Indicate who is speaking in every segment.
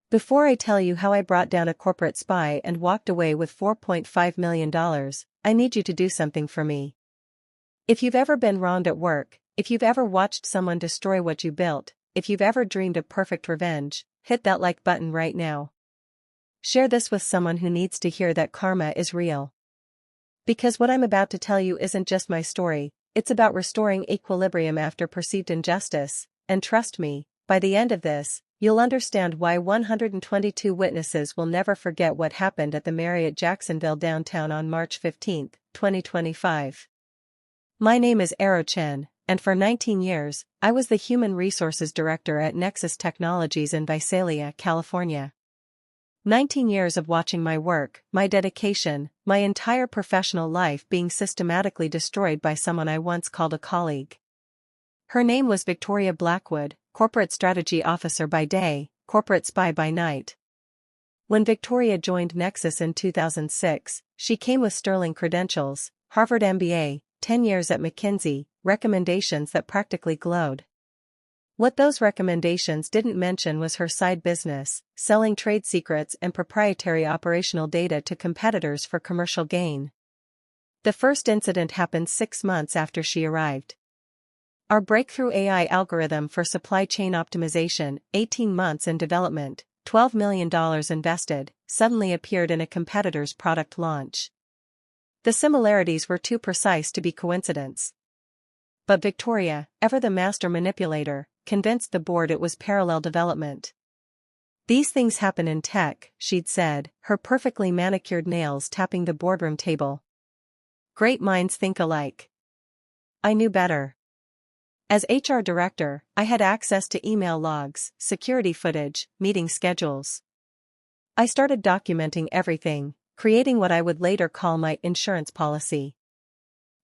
Speaker 1: Before I tell you how I brought down a corporate spy and walked away with $4.5 million, I need you to do something for me. If you've ever been wronged at work, if you've ever watched someone destroy what you built, if you've ever dreamed of perfect revenge, hit that like button right now. Share this with someone who needs to hear that karma is real. Because what I'm about to tell you isn't just my story, it's about restoring equilibrium after perceived injustice, and trust me, by the end of this, you'll understand why 122 witnesses will never forget what happened at the Marriott Jacksonville downtown on March 15, 2025. My name is Aro Chen, and for 19 years, I was the Human Resources Director at Nexus Technologies in Visalia, California. 19 years of watching my work, my dedication, my entire professional life being systematically destroyed by someone I once called a colleague. Her name was Victoria Blackwood, Corporate Strategy Officer by day, Corporate Spy by night. When Victoria joined Nexus in 2006, she came with sterling credentials, Harvard MBA, 10 years at McKinsey, recommendations that practically glowed. What those recommendations didn't mention was her side business, selling trade secrets and proprietary operational data to competitors for commercial gain. The first incident happened 6 months after she arrived. Our breakthrough AI algorithm for supply chain optimization, 18 months in development, $12 million invested, suddenly appeared in a competitor's product launch. The similarities were too precise to be coincidence. But Victoria, ever the master manipulator, convinced the board it was parallel development. These things happen in tech, she'd said, her perfectly manicured nails tapping the boardroom table. Great minds think alike. I knew better. As HR director, I had access to email logs, security footage, meeting schedules. I started documenting everything, creating what I would later call my insurance policy.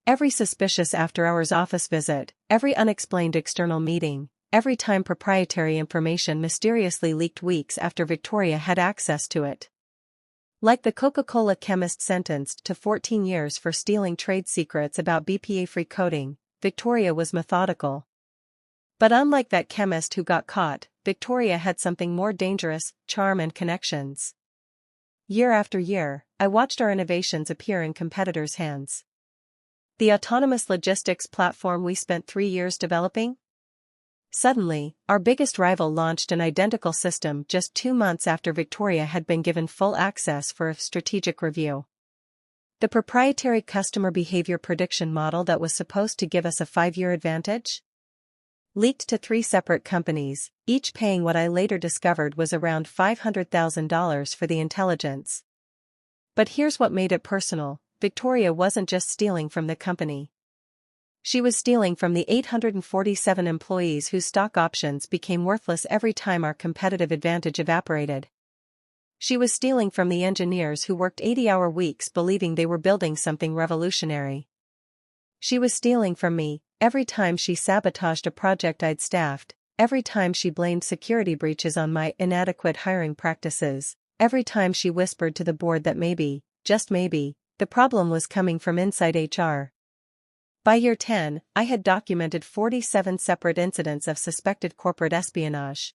Speaker 1: Every suspicious after-hours office visit, every unexplained external meeting, every time proprietary information mysteriously leaked weeks after Victoria had access to it. Like the Coca-Cola chemist sentenced to 14 years for stealing trade secrets about BPA-free coating, Victoria was methodical. But unlike that chemist who got caught, Victoria had something more dangerous: charm and connections. Year after year, I watched our innovations appear in competitors' hands. The autonomous logistics platform we spent 3 years developing? Suddenly, our biggest rival launched an identical system just 2 months after Victoria had been given full access for a strategic review. The proprietary customer behavior prediction model that was supposed to give us a 5-year advantage? Leaked to 3 separate companies, each paying what I later discovered was around $500,000 for the intelligence. But here's what made it personal: Victoria wasn't just stealing from the company. She was stealing from the 847 employees whose stock options became worthless every time our competitive advantage evaporated. She was stealing from the engineers who worked 80-hour weeks believing they were building something revolutionary. She was stealing from me, every time she sabotaged a project I'd staffed, every time she blamed security breaches on my inadequate hiring practices, every time she whispered to the board that maybe, just maybe, the problem was coming from inside HR. By year 10, I had documented 47 separate incidents of suspected corporate espionage.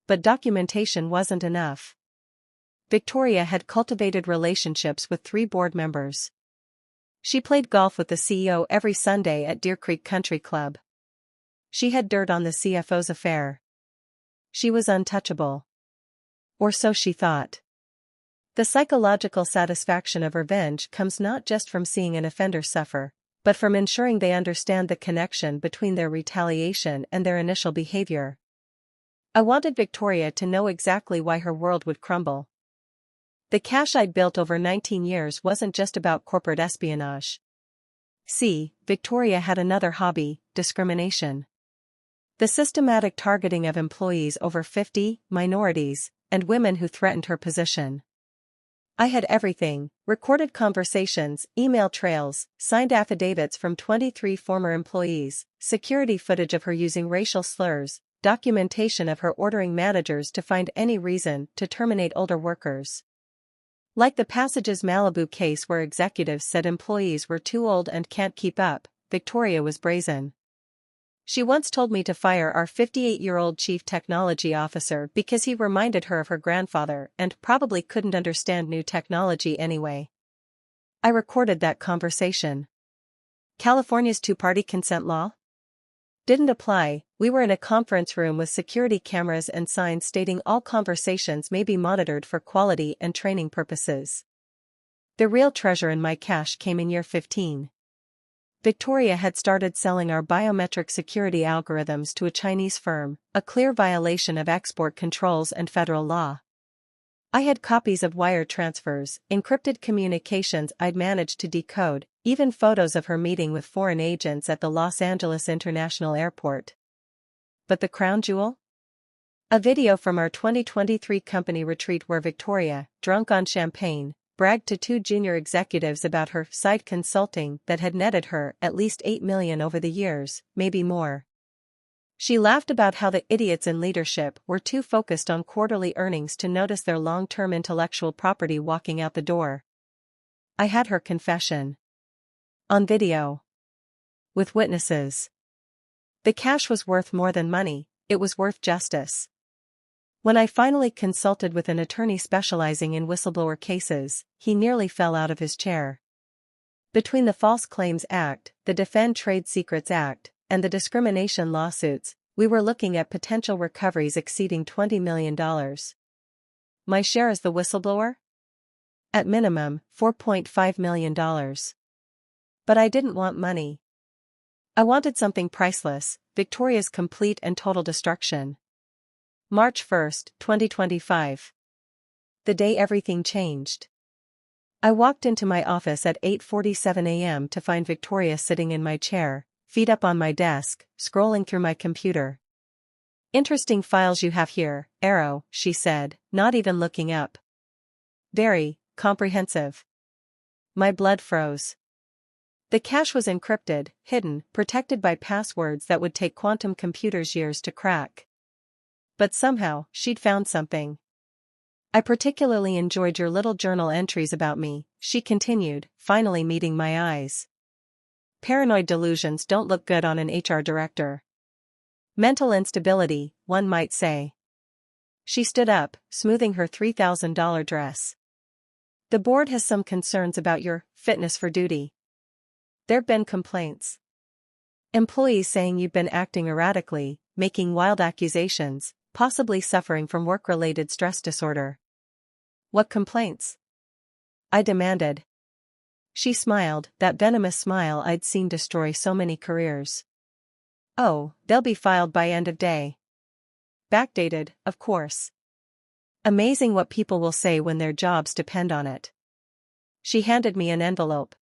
Speaker 1: But documentation wasn't enough. Victoria had cultivated relationships with 3 board members. She played golf with the CEO every Sunday at Deer Creek Country Club. She had dirt on the CFO's affair. She was untouchable. Or so she thought. The psychological satisfaction of revenge comes not just from seeing an offender suffer, but from ensuring they understand the connection between their retaliation and their initial behavior. I wanted Victoria to know exactly why her world would crumble. The cache I'd built over 19 years wasn't just about corporate espionage. See, Victoria had another hobby: discrimination. The systematic targeting of employees over 50, minorities, and women who threatened her position. I had everything: recorded conversations, email trails, signed affidavits from 23 former employees, security footage of her using racial slurs, documentation of her ordering managers to find any reason to terminate older workers. Like the Passages Malibu case where executives said employees were too old and can't keep up, Victoria was brazen. She once told me to fire our 58-year-old chief technology officer because he reminded her of her grandfather and probably couldn't understand new technology anyway. I recorded that conversation. California's two-party consent law? Didn't apply. We were in a conference room with security cameras and signs stating all conversations may be monitored for quality and training purposes. The real treasure in my cache came in year 15. Victoria had started selling our biometric security algorithms to a Chinese firm, a clear violation of export controls and federal law. I had copies of wire transfers, encrypted communications I'd managed to decode, even photos of her meeting with foreign agents at the Los Angeles International Airport. But the crown jewel? A video from our 2023 company retreat where Victoria, drunk on champagne, bragged to two junior executives about her side consulting that had netted her at least $8 million over the years, maybe more. She laughed about how the idiots in leadership were too focused on quarterly earnings to notice their long-term intellectual property walking out the door. I had her confession. On video. With witnesses. The cash was worth more than money, it was worth justice. When I finally consulted with an attorney specializing in whistleblower cases, he nearly fell out of his chair. Between the False Claims Act, the Defend Trade Secrets Act, and the discrimination lawsuits, we were looking at potential recoveries exceeding $20 million. My share as the whistleblower? At minimum, $4.5 million. But I didn't want money. I wanted something priceless, Victoria's complete and total destruction. March 1, 2025. The day everything changed. I walked into my office at 8:47 a.m. to find Victoria sitting in my chair, feet up on my desk, scrolling through my computer. Interesting files you have here, Arrow, she said, not even looking up. Very comprehensive. My blood froze. The cache was encrypted, hidden, protected by passwords that would take quantum computers years to crack. But somehow, she'd found something. I particularly enjoyed your little journal entries about me, she continued, finally meeting my eyes. Paranoid delusions don't look good on an HR director. Mental instability, one might say. She stood up, smoothing her $3,000 dress. The board has some concerns about your fitness for duty. There've been complaints. Employees saying you've been acting erratically, making wild accusations, possibly suffering from work-related stress disorder. What complaints? I demanded. She smiled, that venomous smile I'd seen destroy so many careers. Oh, they'll be filed by end of day. Backdated, of course. Amazing what people will say when their jobs depend on it. She handed me an envelope.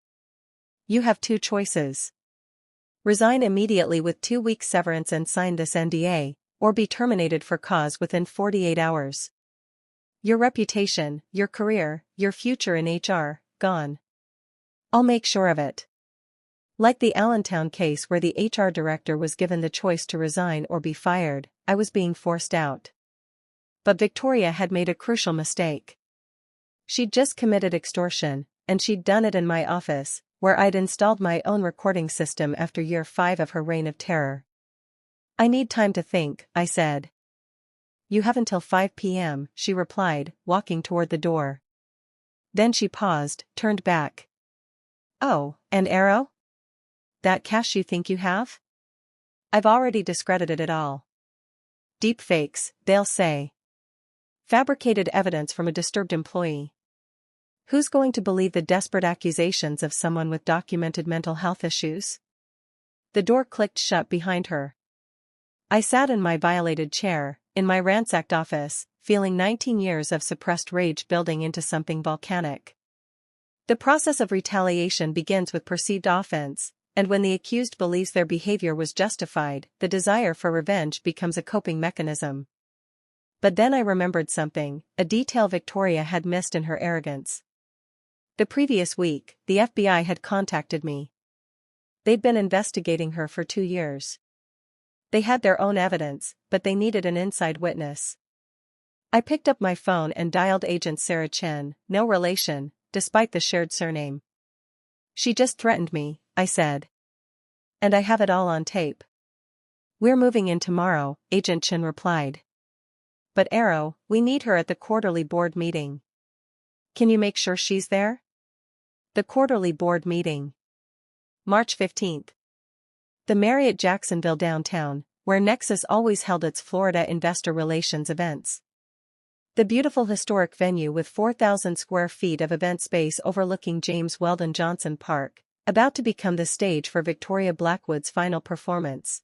Speaker 1: You have two choices. Resign immediately with 2 weeks severance and sign this NDA, or be terminated for cause within 48 hours. Your reputation, your career, your future in HR, gone. I'll make sure of it. Like the Allentown case where the HR director was given the choice to resign or be fired, I was being forced out. But Victoria had made a crucial mistake. She'd just committed extortion, and she'd done it in my office, where I'd installed my own recording system after year 5 of her reign of terror. I need time to think, I said. You have until 5 p.m., she replied, walking toward the door. Then she paused, turned back. Oh, and Arrow? That cache you think you have? I've already discredited it all. Deepfakes, they'll say. Fabricated evidence from a disturbed employee. Who's going to believe the desperate accusations of someone with documented mental health issues? The door clicked shut behind her. I sat in my violated chair, in my ransacked office, feeling 19 years of suppressed rage building into something volcanic. The process of retaliation begins with perceived offense, and when the accused believes their behavior was justified, the desire for revenge becomes a coping mechanism. But then I remembered something, a detail Victoria had missed in her arrogance. The previous week, the FBI had contacted me. They'd been investigating her for 2 years. They had their own evidence, but they needed an inside witness. I picked up my phone and dialed Agent Sarah Chen, no relation, despite the shared surname. She just threatened me, I said. And I have it all on tape. "We're moving in tomorrow," Agent Chen replied. "But Arrow, we need her at the quarterly board meeting. Can you make sure she's there?" The quarterly board meeting. March 15th. The Marriott Jacksonville downtown, where Nexus always held its Florida investor relations events. The beautiful historic venue with 4,000 square feet of event space overlooking James Weldon Johnson Park, about to become the stage for Victoria Blackwood's final performance.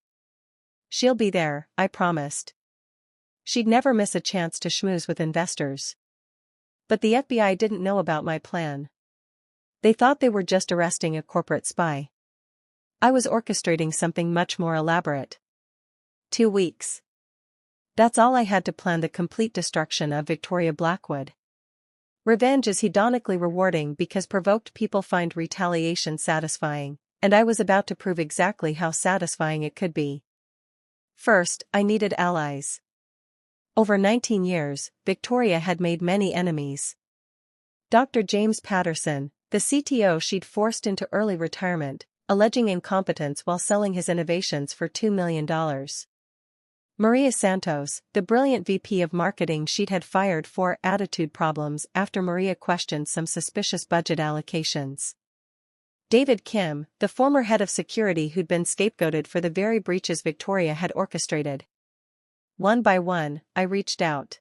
Speaker 1: "She'll be there," I promised. She'd never miss a chance to schmooze with investors. But the FBI didn't know about my plan. They thought they were just arresting a corporate spy. I was orchestrating something much more elaborate. 2 weeks. That's all I had to plan the complete destruction of Victoria Blackwood. Revenge is hedonically rewarding because provoked people find retaliation satisfying, and I was about to prove exactly how satisfying it could be. First, I needed allies. Over 19 years, Victoria had made many enemies. Dr. James Patterson, the CTO she'd forced into early retirement, alleging incompetence while selling his innovations for $2 million. Maria Santos, the brilliant VP of marketing she'd had fired for attitude problems after Maria questioned some suspicious budget allocations. David Kim, the former head of security who'd been scapegoated for the very breaches Victoria had orchestrated. One by one, I reached out.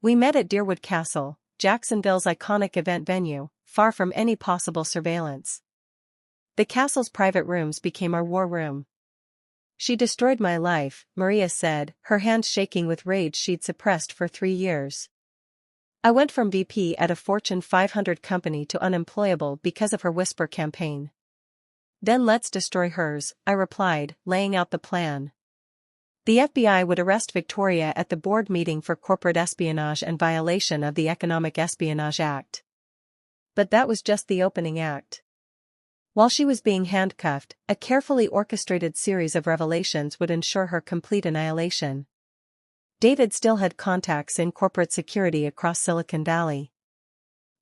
Speaker 1: We met at Deerwood Castle, Jacksonville's iconic event venue, far from any possible surveillance. The castle's private rooms became our war room. "She destroyed my life," Maria said, her hands shaking with rage she'd suppressed for 3 years. "I went from VP at a Fortune 500 company to unemployable because of her whisper campaign." "Then let's destroy hers," I replied, laying out the plan. The FBI would arrest Victoria at the board meeting for corporate espionage and violation of the Economic Espionage Act. But that was just the opening act. While she was being handcuffed, a carefully orchestrated series of revelations would ensure her complete annihilation. David still had contacts in corporate security across Silicon Valley.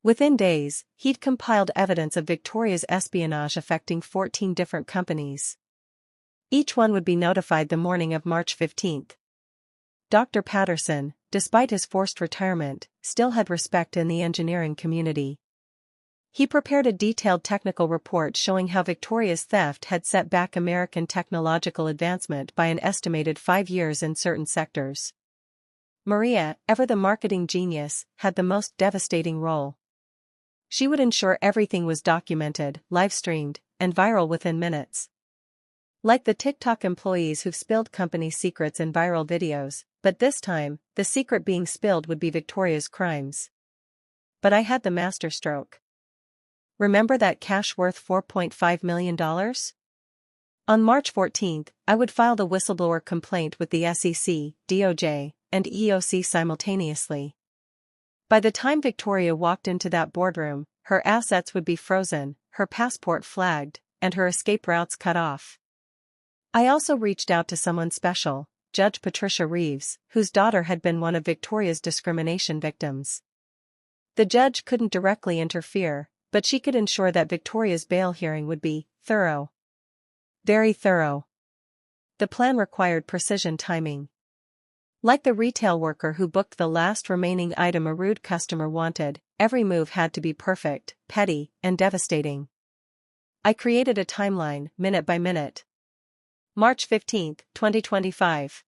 Speaker 1: Within days, he'd compiled evidence of Victoria's espionage affecting 14 different companies. Each one would be notified the morning of March 15th. Dr. Patterson, despite his forced retirement, still had respect in the engineering community. He prepared a detailed technical report showing how Victoria's theft had set back American technological advancement by an estimated 5 years in certain sectors. Maria, ever the marketing genius, had the most devastating role. She would ensure everything was documented, live-streamed, and viral within minutes. Like the TikTok employees who've spilled company secrets in viral videos, but this time, the secret being spilled would be Victoria's crimes. But I had the masterstroke. Remember that cash worth $4.5 million? On March 14th, I would file the whistleblower complaint with the SEC, DOJ, and EOC simultaneously. By the time Victoria walked into that boardroom, her assets would be frozen, her passport flagged, and her escape routes cut off. I also reached out to someone special, Judge Patricia Reeves, whose daughter had been one of Victoria's discrimination victims. The judge couldn't directly interfere, but she could ensure that Victoria's bail hearing would be thorough. Very thorough. The plan required precision timing. Like the retail worker who booked the last remaining item a rude customer wanted, every move had to be perfect, petty, and devastating. I created a timeline, minute by minute. March 15, 2025.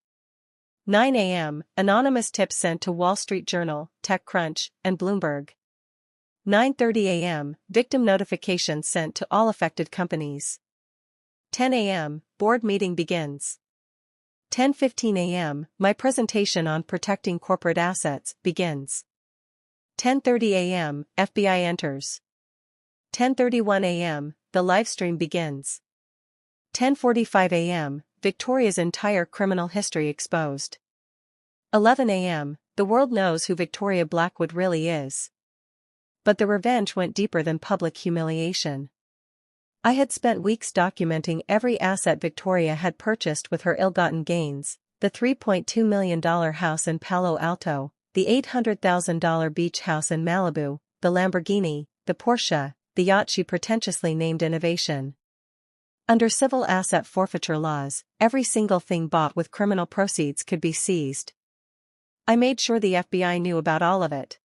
Speaker 1: 9 a.m., anonymous tips sent to Wall Street Journal, TechCrunch, and Bloomberg. 9:30 a.m., victim notifications sent to all affected companies. 10 a.m., board meeting begins. 10:15 a.m., my presentation on protecting corporate assets begins. 10:30 a.m., FBI enters. 10:31 a.m., the livestream begins. 10:45 a.m., Victoria's entire criminal history exposed. 11 a.m., the world knows who Victoria Blackwood really is. But the revenge went deeper than public humiliation. I had spent weeks documenting every asset Victoria had purchased with her ill-gotten gains, the $3.2 million house in Palo Alto, the $800,000 beach house in Malibu, the Lamborghini, the Porsche, the yacht she pretentiously named Innovation. Under civil asset forfeiture laws, every single thing bought with criminal proceeds could be seized. I made sure the FBI knew about all of it.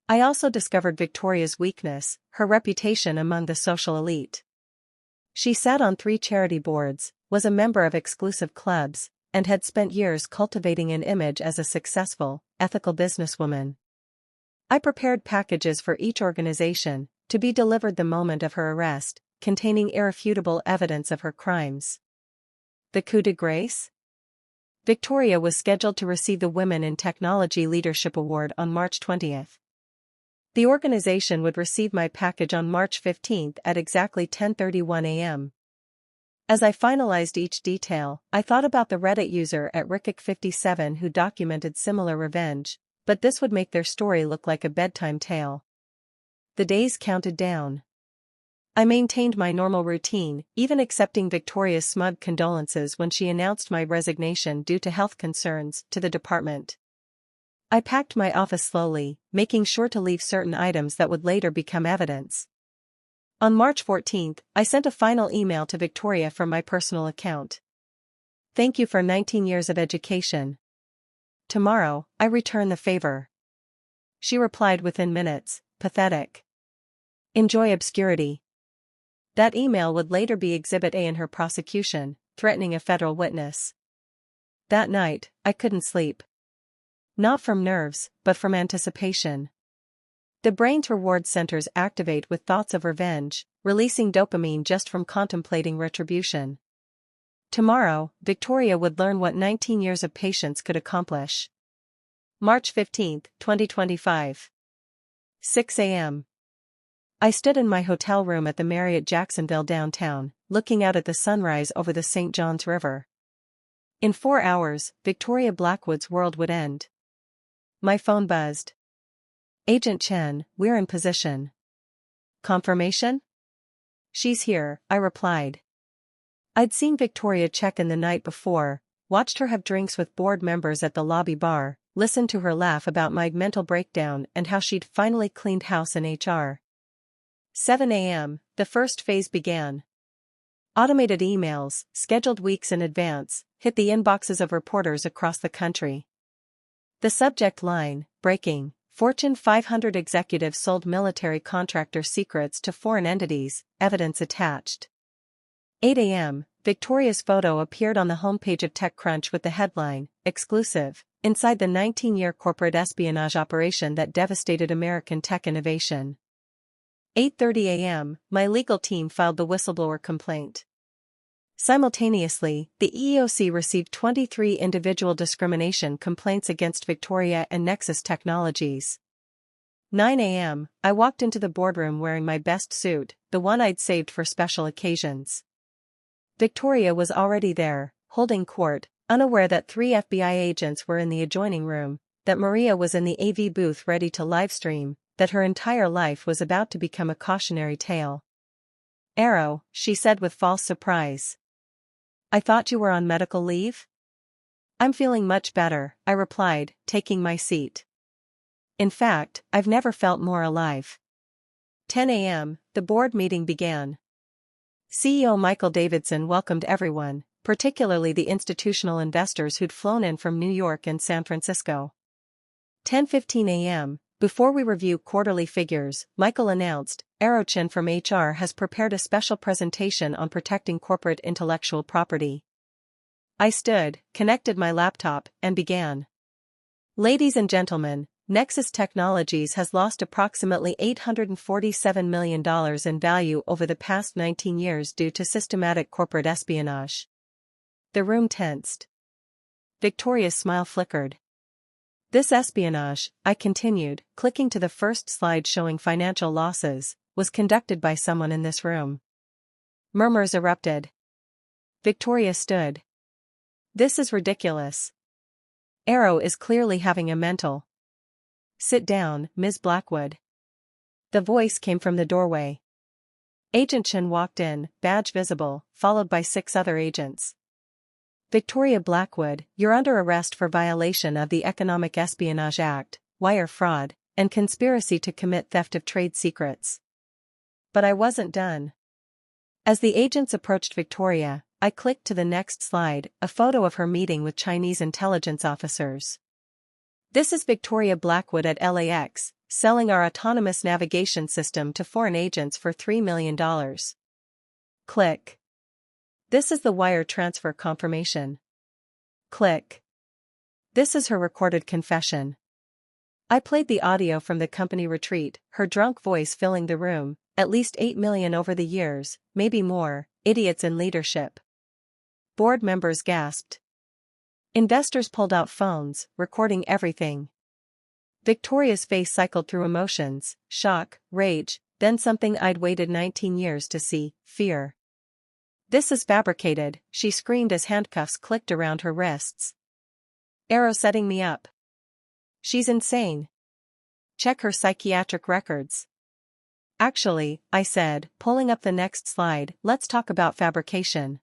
Speaker 1: I also discovered Victoria's weakness, her reputation among the social elite. She sat on 3 charity boards, was a member of exclusive clubs, and had spent years cultivating an image as a successful, ethical businesswoman. I prepared packages for each organization, to be delivered the moment of her arrest, containing irrefutable evidence of her crimes. The coup de grace? Victoria was scheduled to receive the Women in Technology Leadership Award on March 20th. The organization would receive my package on March 15th at exactly 10:31 a.m. As I finalized each detail, I thought about the Reddit user at Rickik57 who documented similar revenge, but this would make their story look like a bedtime tale. The days counted down. I maintained my normal routine, even accepting Victoria's smug condolences when she announced my resignation due to health concerns to the department. I packed my office slowly, making sure to leave certain items that would later become evidence. On March 14th, I sent a final email to Victoria from my personal account. Thank you for 19 years of education. Tomorrow, I return the favor. She replied within minutes, pathetic. Enjoy obscurity. That email would later be Exhibit A in her prosecution, threatening a federal witness. That night, I couldn't sleep. Not from nerves, but from anticipation. The brain's reward centers activate with thoughts of revenge, releasing dopamine just from contemplating retribution. Tomorrow, Victoria would learn what 19 years of patience could accomplish. March 15, 2025. 6 a.m. I stood in my hotel room at the Marriott Jacksonville downtown, looking out at the sunrise over the St. Johns River. In 4 hours, Victoria Blackwood's world would end. My phone buzzed. Agent Chen, we're in position. Confirmation? She's here, I replied. I'd seen Victoria check in the night before, watched her have drinks with board members at the lobby bar, listened to her laugh about my mental breakdown and how she'd finally cleaned house in HR. 7 a.m., the first phase began. Automated emails, scheduled weeks in advance, hit the inboxes of reporters across the country. The subject line, breaking, Fortune 500 executives sold military contractor secrets to foreign entities, evidence attached. 8 a.m., Victoria's photo appeared on the homepage of TechCrunch with the headline, exclusive, inside the 19-year corporate espionage operation that devastated American tech innovation. 8:30 a.m., my legal team filed the whistleblower complaint. Simultaneously, the EEOC received 23 individual discrimination complaints against Victoria and Nexus Technologies. 9 a.m., I walked into the boardroom wearing my best suit, the one I'd saved for special occasions. Victoria was already there, holding court, unaware that 3 FBI agents were in the adjoining room, that Maria was in the AV booth ready to livestream, that her entire life was about to become a cautionary tale. "Arrow," she said with false surprise. "I thought you were on medical leave?" "I'm feeling much better," I replied, taking my seat. "In fact, I've never felt more alive." 10 a.m., the board meeting began. CEO Michael Davidson welcomed everyone, particularly the institutional investors who'd flown in from New York and San Francisco. 10:15 a.m., before we review quarterly figures, Michael announced, Arrow Chen from HR has prepared a special presentation on protecting corporate intellectual property. I stood, connected my laptop, and began. Ladies and gentlemen, Nexus Technologies has lost approximately $847 million in value over the past 19 years due to systematic corporate espionage. The room tensed. Victoria's smile flickered. This espionage, I continued, clicking to the first slide showing financial losses, was conducted by someone in this room. Murmurs erupted. Victoria stood. This is ridiculous. Arrow is clearly having a mental. Sit down, Ms. Blackwood. The voice came from the doorway. Agent Chen walked in, badge visible, followed by 6 other agents. Victoria Blackwood, you're under arrest for violation of the Economic Espionage Act, wire fraud, and conspiracy to commit theft of trade secrets. But I wasn't done. As the agents approached Victoria, I clicked to the next slide, a photo of her meeting with Chinese intelligence officers. This is Victoria Blackwood at LAX, selling our autonomous navigation system to foreign agents for $3 million. Click. This is the wire transfer confirmation. Click. This is her recorded confession. I played the audio from the company retreat, her drunk voice filling the room, at least 8 million over the years, maybe more, idiots in leadership. Board members gasped. Investors pulled out phones, recording everything. Victoria's face cycled through emotions, shock, rage, then something I'd waited 19 years to see, fear. This is fabricated, she screamed as handcuffs clicked around her wrists. Arrow setting me up. She's insane. Check her psychiatric records. Actually, I said, pulling up the next slide, let's talk about fabrication.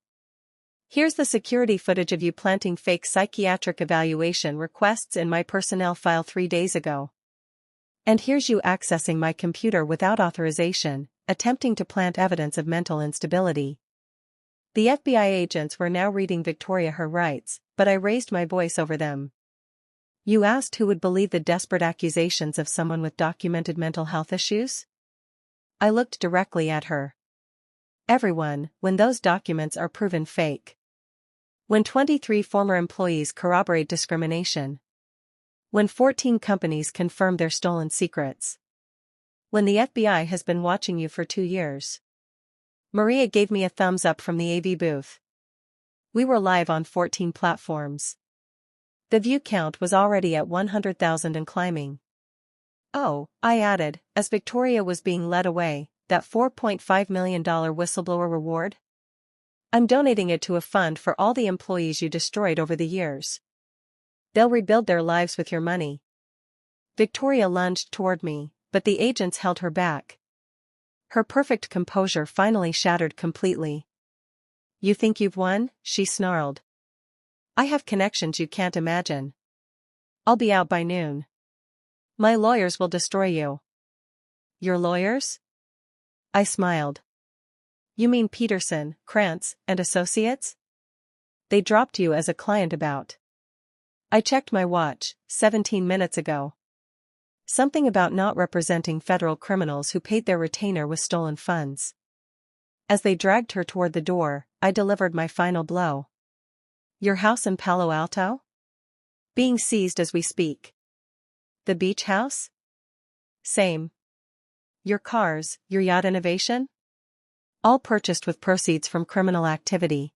Speaker 1: Here's the security footage of you planting fake psychiatric evaluation requests in my personnel file 3 days ago. And here's you accessing my computer without authorization, attempting to plant evidence of mental instability. The FBI agents were now reading Victoria her rights, but I raised my voice over them. You asked who would believe the desperate accusations of someone with documented mental health issues? I looked directly at her. Everyone, when those documents are proven fake. When 23 former employees corroborate discrimination. When 14 companies confirm their stolen secrets. When the FBI has been watching you for 2 years. Maria gave me a thumbs up from the AV booth. We were live on 14 platforms. The view count was already at 100,000 and climbing. Oh, I added, as Victoria was being led away, that $4.5 million whistleblower reward? I'm donating it to a fund for all the employees you destroyed over the years. They'll rebuild their lives with your money. Victoria lunged toward me, but the agents held her back. Her perfect composure finally shattered completely. You think you've won? She snarled. I have connections you can't imagine. I'll be out by noon. My lawyers will destroy you. Your lawyers? I smiled. You mean Peterson, Krantz, and Associates? They dropped you as a client about. I checked my watch, 17 minutes ago. Something about not representing federal criminals who paid their retainer with stolen funds. As they dragged her toward the door, I delivered my final blow. Your house in Palo Alto? Being seized as we speak. The beach house? Same. Your cars, your yacht innovation? All purchased with proceeds from criminal activity.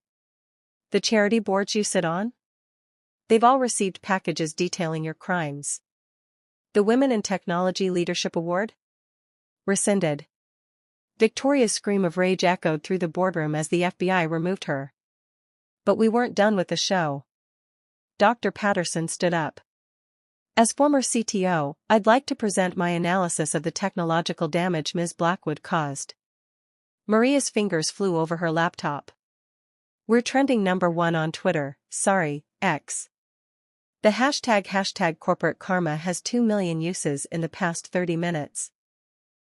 Speaker 1: The charity boards you sit on? They've all received packages detailing your crimes. The Women in Technology Leadership Award? Rescinded. Victoria's scream of rage echoed through the boardroom as the FBI removed her. But we weren't done with the show. Dr. Patterson stood up. As former CTO, I'd like to present my analysis of the technological damage Ms. Blackwood caused. Maria's fingers flew over her laptop. We're trending #1 on Twitter, sorry, X. The hashtag corporate karma has 2 million uses in the past 30 minutes.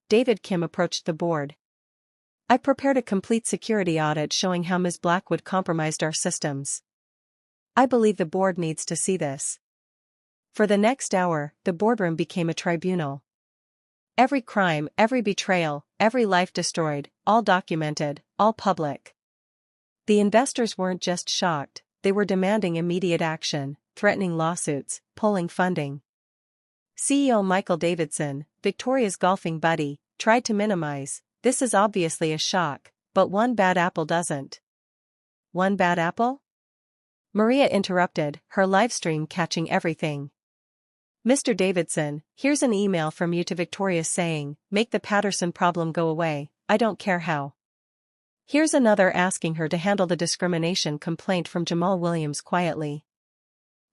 Speaker 1: David Kim approached the board. I prepared a complete security audit showing how Ms. Blackwood compromised our systems. I believe the board needs to see this. For the next hour, the boardroom became a tribunal. Every crime, every betrayal, every life destroyed, all documented, all public. The investors weren't just shocked, they were demanding immediate action, threatening lawsuits, pulling funding. CEO Michael Davidson, Victoria's golfing buddy, tried to minimize, this is obviously a shock, but one bad apple doesn't. One bad apple? Maria interrupted, her livestream catching everything. Mr. Davidson, here's an email from you to Victoria saying, make the Patterson problem go away, I don't care how. Here's another asking her to handle the discrimination complaint from Jamal Williams quietly.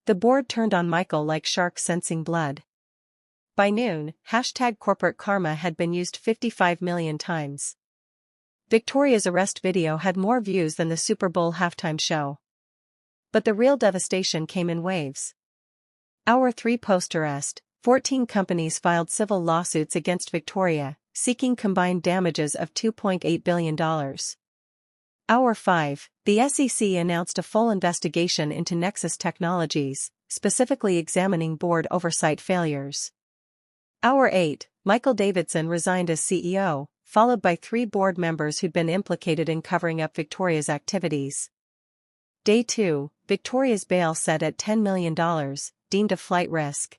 Speaker 1: The board turned on Michael like sharks sensing blood. By noon, #corporate karma had been used 55 million times. Victoria's arrest video had more views than the Super Bowl halftime show. But the real devastation came in waves. Hour 3 post-arrest, 14 companies filed civil lawsuits against Victoria, seeking combined damages of $2.8 billion. Hour 5, the SEC announced a full investigation into Nexus Technologies, specifically examining board oversight failures. Hour 8, Michael Davidson resigned as CEO, followed by 3 board members who'd been implicated in covering up Victoria's activities. Day 2, Victoria's bail set at $10 million, deemed a flight risk.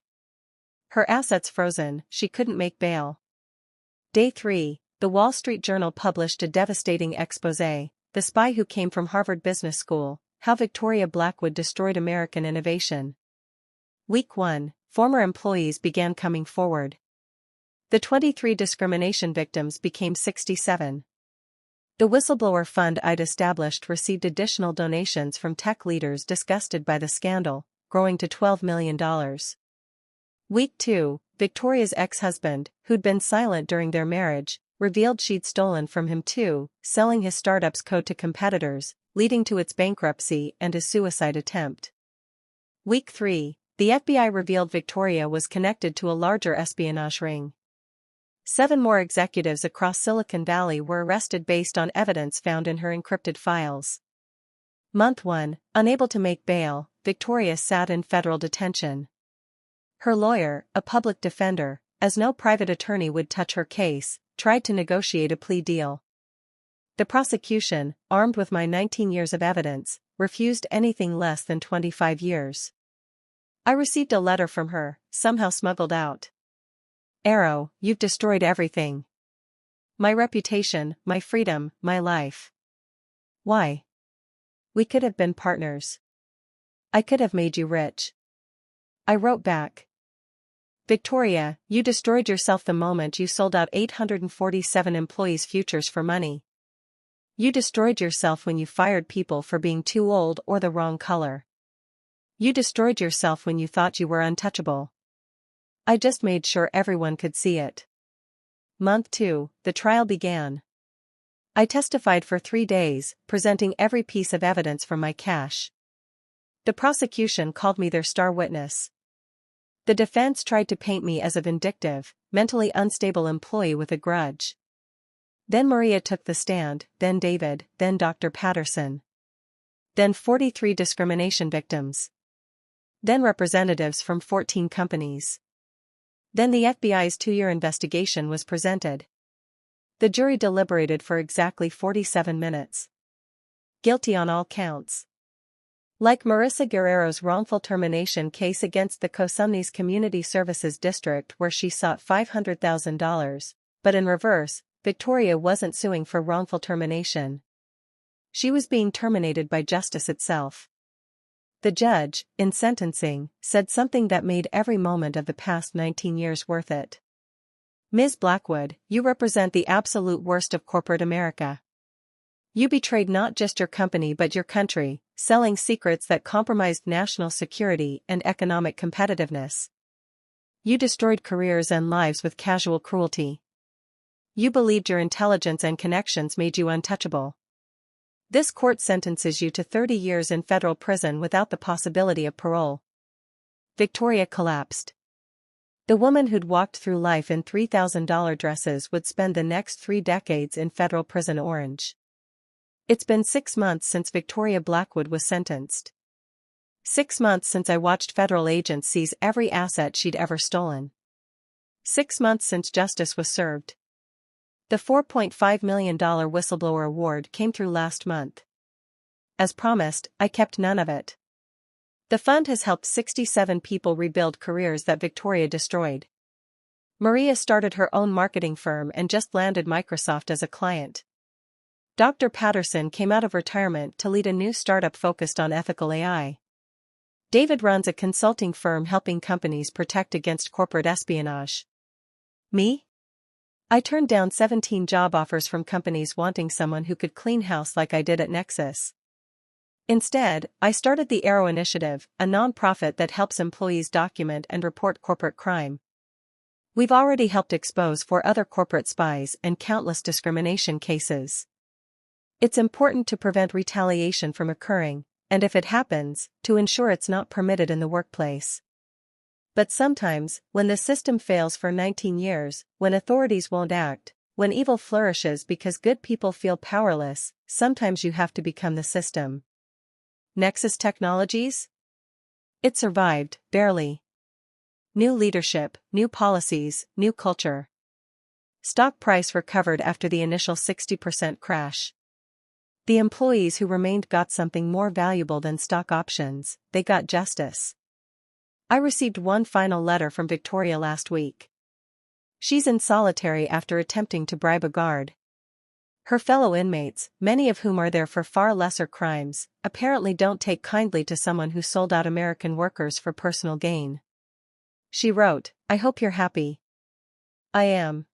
Speaker 1: Her assets frozen, she couldn't make bail. Day 3, the Wall Street Journal published a devastating exposé, The Spy Who Came from Harvard Business School, How Victoria Blackwood Destroyed American Innovation. Week 1, former employees began coming forward. The 23 discrimination victims became 67. The whistleblower fund I'd established received additional donations from tech leaders disgusted by the scandal, growing to $12 million. Week 2, Victoria's ex-husband, who'd been silent during their marriage, revealed she'd stolen from him too, selling his startup's code to competitors, leading to its bankruptcy and a suicide attempt. Week 3, the FBI revealed Victoria was connected to a larger espionage ring. 7 more executives across Silicon Valley were arrested based on evidence found in her encrypted files. Month 1, unable to make bail, Victoria sat in federal detention. Her lawyer, a public defender, as no private attorney would touch her case, tried to negotiate a plea deal. The prosecution, armed with my 19 years of evidence, refused anything less than 25 years. I received a letter from her, somehow smuggled out. Arrow, you've destroyed everything. My reputation, my freedom, my life. Why? We could have been partners. I could have made you rich. I wrote back. Victoria, you destroyed yourself the moment you sold out 847 employees' futures for money. You destroyed yourself when you fired people for being too old or the wrong color. You destroyed yourself when you thought you were untouchable. I just made sure everyone could see it. Month 2, the trial began. I testified for 3 days, presenting every piece of evidence from my cache. The prosecution called me their star witness. The defense tried to paint me as a vindictive, mentally unstable employee with a grudge. Then Maria took the stand, then David, then Dr. Patterson. Then 43 discrimination victims. Then representatives from 14 companies. Then the FBI's 2-year investigation was presented. The jury deliberated for exactly 47 minutes. Guilty on all counts. Like Marissa Guerrero's wrongful termination case against the Cosumnes Community Services District where she sought $500,000, but in reverse, Victoria wasn't suing for wrongful termination. She was being terminated by justice itself. The judge, in sentencing, said something that made every moment of the past 19 years worth it. Ms. Blackwood, you represent the absolute worst of corporate America. You betrayed not just your company but your country, selling secrets that compromised national security and economic competitiveness. You destroyed careers and lives with casual cruelty. You believed your intelligence and connections made you untouchable. This court sentences you to 30 years in federal prison without the possibility of parole. Victoria collapsed. The woman who'd walked through life in $3,000 dresses would spend the next 3 decades in federal prison orange. It's been 6 months since Victoria Blackwood was sentenced. 6 months since I watched federal agents seize every asset she'd ever stolen. 6 months since justice was served. The $4.5 million whistleblower award came through last month. As promised, I kept none of it. The fund has helped 67 people rebuild careers that Victoria destroyed. Maria started her own marketing firm and just landed Microsoft as a client. Dr. Patterson came out of retirement to lead a new startup focused on ethical AI. David runs a consulting firm helping companies protect against corporate espionage. Me? I turned down 17 job offers from companies wanting someone who could clean house like I did at Nexus. Instead, I started the Arrow Initiative, a nonprofit that helps employees document and report corporate crime. We've already helped expose 4 other corporate spies and countless discrimination cases. It's important to prevent retaliation from occurring, and if it happens, to ensure it's not permitted in the workplace. But sometimes, when the system fails for 19 years, when authorities won't act, When evil flourishes because good people feel powerless, sometimes you have to become the system. Nexus Technologies? It survived, barely. New leadership, new policies, new culture. Stock price recovered after the initial 60% crash. The employees who remained got something more valuable than stock options, they got justice. I received one final letter from Victoria last week. She's in solitary after attempting to bribe a guard. Her fellow inmates, many of whom are there for far lesser crimes, apparently don't take kindly to someone who sold out American workers for personal gain. She wrote, "I hope you're happy." I am.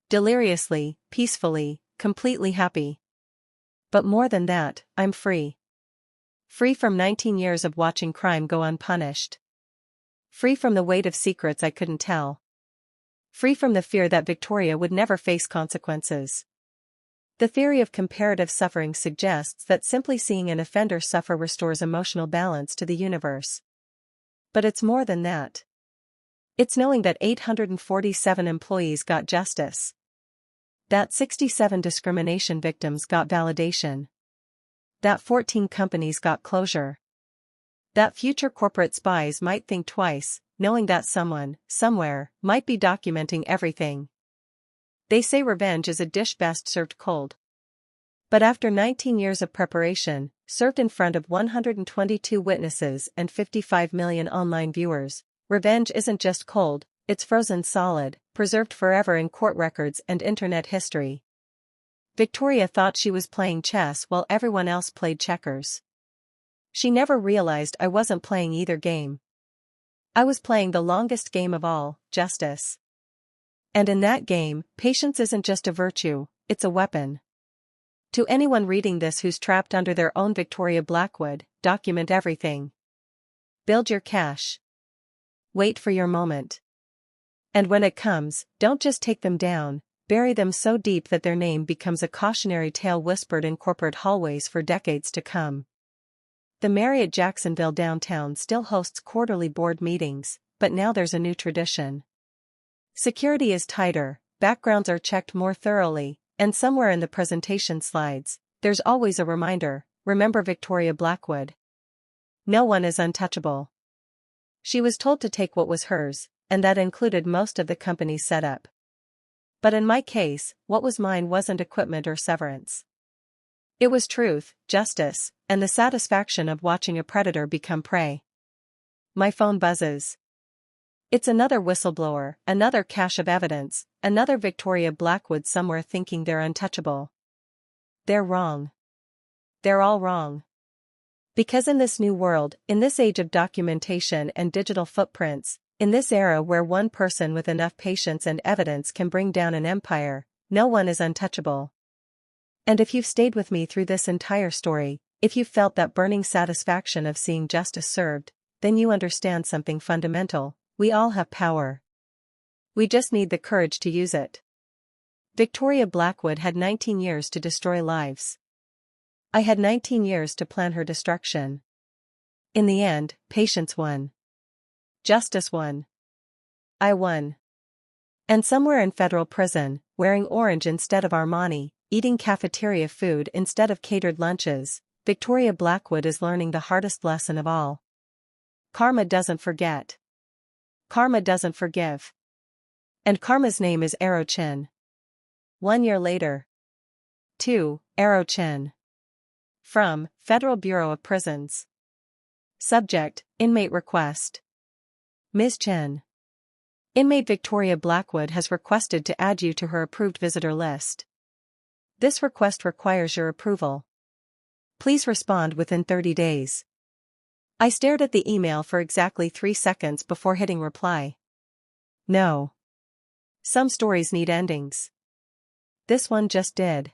Speaker 1: Deliriously, peacefully, completely happy. But more than that, I'm free. Free from 19 years of watching crime go unpunished. Free from the weight of secrets I couldn't tell. Free from the fear that Victoria would never face consequences. The theory of comparative suffering suggests that simply seeing an offender suffer restores emotional balance to the universe. But it's more than that. It's knowing that 847 employees got justice. That 67 discrimination victims got validation. That 14 companies got closure. That future corporate spies might think twice, knowing that someone, somewhere, might be documenting everything. They say revenge is a dish best served cold. But after 19 years of preparation, served in front of 122 witnesses and 55 million online viewers, revenge isn't just cold, it's frozen solid, preserved forever in court records and internet history. Victoria thought she was playing chess while everyone else played checkers. She never realized I wasn't playing either game. I was playing the longest game of all, justice. And in that game, patience isn't just a virtue, it's a weapon. To anyone reading this who's trapped under their own Victoria Blackwood, document everything. Build your cache. Wait for your moment. And when it comes, don't just take them down, bury them so deep that their name becomes a cautionary tale whispered in corporate hallways for decades to come. The Marriott Jacksonville downtown still hosts quarterly board meetings, but now there's a new tradition. Security is tighter, backgrounds are checked more thoroughly, and somewhere in the presentation slides, there's always a reminder, remember Victoria Blackwood. No one is untouchable. She was told to take what was hers, and that included most of the company's setup. But in my case, what was mine wasn't equipment or severance. It was truth, justice, and the satisfaction of watching a predator become prey. My phone buzzes. It's another whistleblower, another cache of evidence, another Victoria Blackwood somewhere thinking they're untouchable. They're wrong. They're all wrong. Because in this new world, in this age of documentation and digital footprints, in this era where one person with enough patience and evidence can bring down an empire, no one is untouchable. And if you've stayed with me through this entire story, if you've felt that burning satisfaction of seeing justice served, then you understand something fundamental: we all have power. We just need the courage to use it. Victoria Blackwood had 19 years to destroy lives. I had 19 years to plan her destruction. In the end, patience won. Justice won. I won. And somewhere in federal prison, wearing orange instead of Armani, eating cafeteria food instead of catered lunches, Victoria Blackwood is learning the hardest lesson of all. Karma doesn't forget. Karma doesn't forgive. And karma's name is Arrow Chin. 1 year later. 2. Arrow Chin. From Federal Bureau of Prisons. Subject: Inmate Request. Ms. Chen. Inmate Victoria Blackwood has requested to add you to her approved visitor list. This request requires your approval. Please respond within 30 days. I stared at the email for exactly 3 seconds before hitting reply. No. Some stories need endings. This one just did.